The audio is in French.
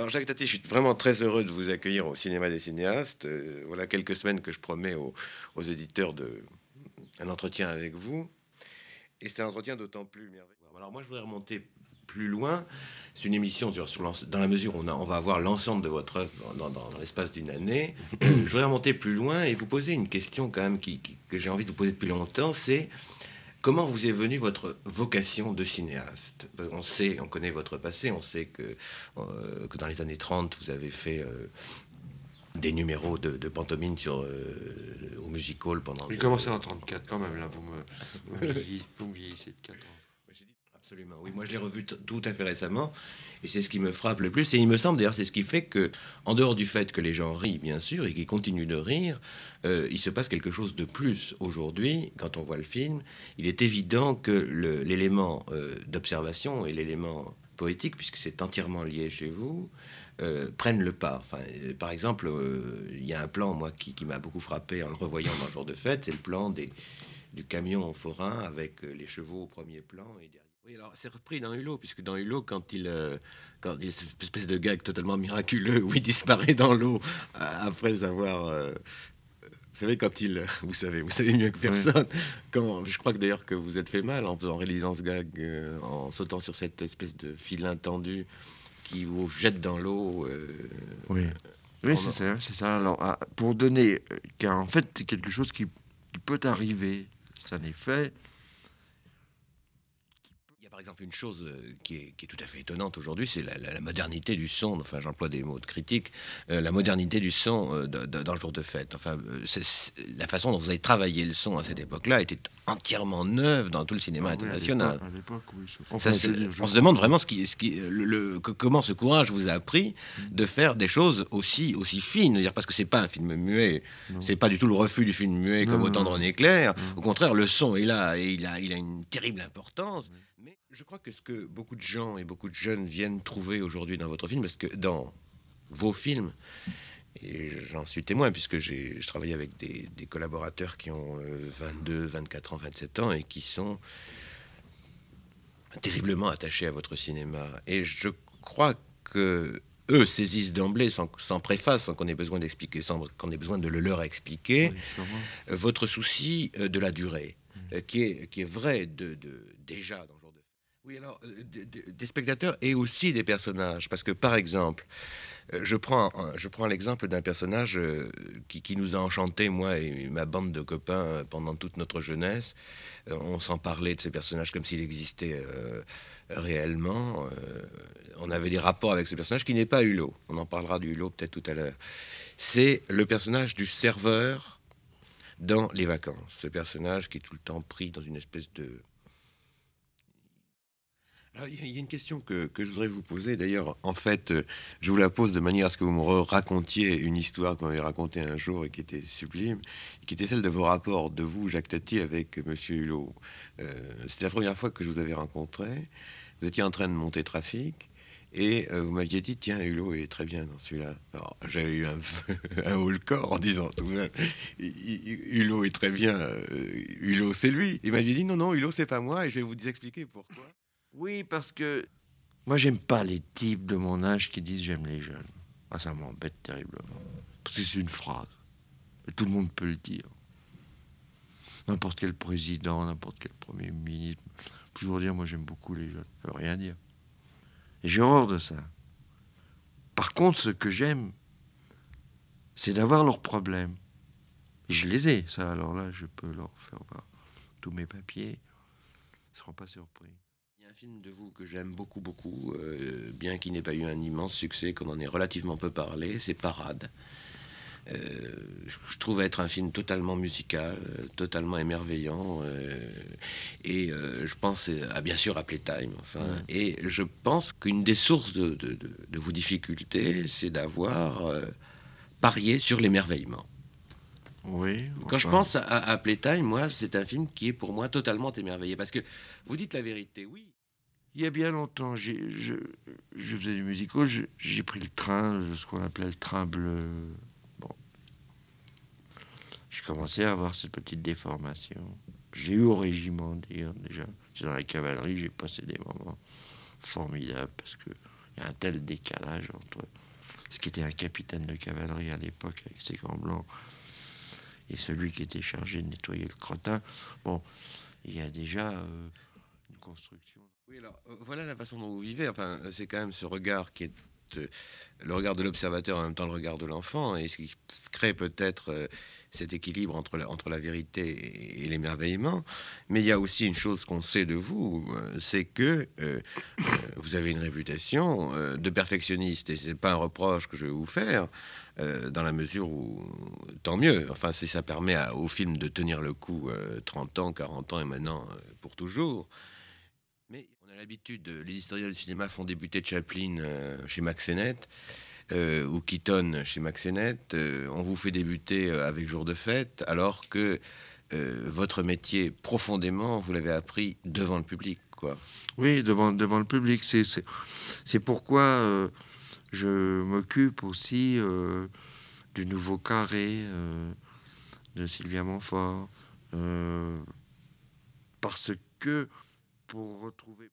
Alors Jacques Tati, je suis vraiment très heureux de vous accueillir au Cinéma des cinéastes. Voilà quelques semaines que je promets aux éditeurs un entretien avec vous. Et c'est un entretien d'autant plus merveilleux. Alors moi, je voudrais remonter plus loin. C'est une émission dans la mesure où on va avoir l'ensemble de votre œuvre dans l'espace d'une année. Je voudrais remonter plus loin et vous poser une question quand même que j'ai envie de vous poser depuis longtemps. C'est comment vous est venue votre vocation de cinéaste? Parce qu'on sait, on connaît votre passé, on sait que dans les années 30, vous avez fait des numéros de pantomime au music hall pendant... J'ai commencé en 34 quand même, là, vous me vieillissez de 4 ans. Absolument, oui, moi je l'ai revu tout à fait récemment, et c'est ce qui me frappe le plus, et il me semble d'ailleurs c'est ce qui fait que, en dehors du fait que les gens rient bien sûr, et qu'ils continuent de rire, il se passe quelque chose de plus aujourd'hui, quand on voit le film. Il est évident que l'élément d'observation et l'élément poétique, puisque c'est entièrement lié chez vous, prennent le pas. Enfin, par exemple, il y a un plan, moi, qui m'a beaucoup frappé en le revoyant dans le jour de fête, c'est le plan du camion forain avec les chevaux au premier plan et derrière. Oui, alors c'est repris dans Hulot, puisque dans Hulot, quand il y a cette espèce de gag totalement miraculeux où il disparaît dans l'eau après avoir, vous savez, vous savez mieux que personne. Oui. Quand je crois que d'ailleurs que vous êtes fait mal en réalisant ce gag, en sautant sur cette espèce de filin tendu qui vous jette dans l'eau. Oui, oui, c'est ça. Alors, pour donner, car en fait, c'est quelque chose qui peut arriver. Ça n'est fait. Il y a par exemple une chose qui est tout à fait étonnante aujourd'hui, c'est la modernité du son. Enfin, j'emploie des mots de critique. La modernité du son dans le jour de fête. Enfin, la façon dont vous avez travaillé le son à cette époque-là était entièrement neuve dans tout le cinéma international. À l'époque, oui. Enfin, on se demande vraiment comment ce courage vous a pris de faire des choses aussi fines. Parce que c'est pas un film muet. C'est pas du tout le refus du film muet comme au temps de René Clair. Au contraire, le son est là et il a une terrible importance. Mais je crois que ce que beaucoup de gens et beaucoup de jeunes viennent trouver aujourd'hui dans votre film, parce que dans vos films, et j'en suis témoin puisque je travaille avec des collaborateurs qui ont 22, 24 ans, 27 ans et qui sont terriblement attachés à votre cinéma. Et je crois que eux saisissent d'emblée, sans préface, sans qu'on ait besoin d'expliquer, sans qu'on ait besoin de le leur expliquer, votre souci de la durée, qui est vrai déjà dans le genre de... Oui, alors, des spectateurs et aussi des personnages. Parce que, par exemple, je prends l'exemple d'un personnage qui nous a enchantés, moi et ma bande de copains, pendant toute notre jeunesse. On s'en parlait de ce personnage comme s'il existait réellement. On avait des rapports avec ce personnage qui n'est pas Hulot. On en parlera du Hulot peut-être tout à l'heure. C'est le personnage du serveur dans Les Vacances. Ce personnage qui est tout le temps pris dans une espèce de... Alors, il y a une question que je voudrais vous poser. D'ailleurs, en fait, je vous la pose de manière à ce que vous me racontiez une histoire qu'on m'avait racontée un jour et qui était sublime, et qui était celle de vos rapports de vous, Jacques Tati, avec Monsieur Hulot. C'était la première fois que je vous avais rencontré. Vous étiez en train de monter Trafic et vous m'aviez dit, tiens, Hulot est très bien dans celui-là. Alors, j'avais eu un haut le corps en disant, tout de même, Hulot est très bien, Hulot c'est lui. Il m'avait dit, non, Hulot c'est pas moi, et je vais vous expliquer pourquoi. Oui, parce que moi, j'aime pas les types de mon âge qui disent j'aime les jeunes. Ah, ça m'embête terriblement. Parce que c'est une phrase. Et tout le monde peut le dire. N'importe quel président, n'importe quel premier ministre. Toujours dire, moi, j'aime beaucoup les jeunes. Ça veut rien dire. Et j'ai horreur de ça. Par contre, ce que j'aime, c'est d'avoir leurs problèmes. Et je les ai, ça. Alors là, je peux leur faire voir tous mes papiers. Ils ne seront pas surpris. Il y a un film de vous que j'aime beaucoup, bien qu'il n'ait pas eu un immense succès, qu'on en ait relativement peu parlé, c'est Parade. Je trouve être un film totalement musical, totalement émerveillant, et je pense bien sûr à Playtime. Enfin, et je pense qu'une des sources de vos difficultés, c'est d'avoir parié sur l'émerveillement. Oui. Enfin... Quand je pense à Playtime, moi, c'est un film qui est pour moi totalement émerveillé. Parce que vous dites la vérité, oui. Il y a bien longtemps, je faisais du musical, j'ai pris le train, ce qu'on appelait le train bleu. Bon. Je commençais à avoir cette petite déformation. J'ai eu au régiment, d'ailleurs, déjà. J'étais dans la cavalerie, j'ai passé des moments formidables parce que Il y a un tel décalage entre ce qui était un capitaine de cavalerie à l'époque avec ses gants blancs et celui qui était chargé de nettoyer le crottin. Bon, il y a déjà une construction. Oui, alors voilà la façon dont vous vivez. Enfin, c'est quand même ce regard qui est le regard de l'observateur, en même temps le regard de l'enfant, et ce qui crée peut-être cet équilibre entre la vérité et l'émerveillement. Mais il y a aussi une chose qu'on sait de vous, c'est que vous avez une réputation de perfectionniste, et c'est pas un reproche que je vais vous faire, dans la mesure où, tant mieux, enfin, si ça permet au film de tenir le coup 30 ans, 40 ans et maintenant pour toujours. Mais on a l'habitude, les historiens du cinéma font débuter Chaplin chez Max Sennett, ou Keaton chez Max Sennett. On vous fait débuter avec Jour de fête, alors que votre métier, profondément, vous l'avez appris devant le public, quoi. Oui, devant le public. C'est pourquoi je m'occupe aussi du Nouveau Carré de Sylvia Montfort. Parce que pour retrouver...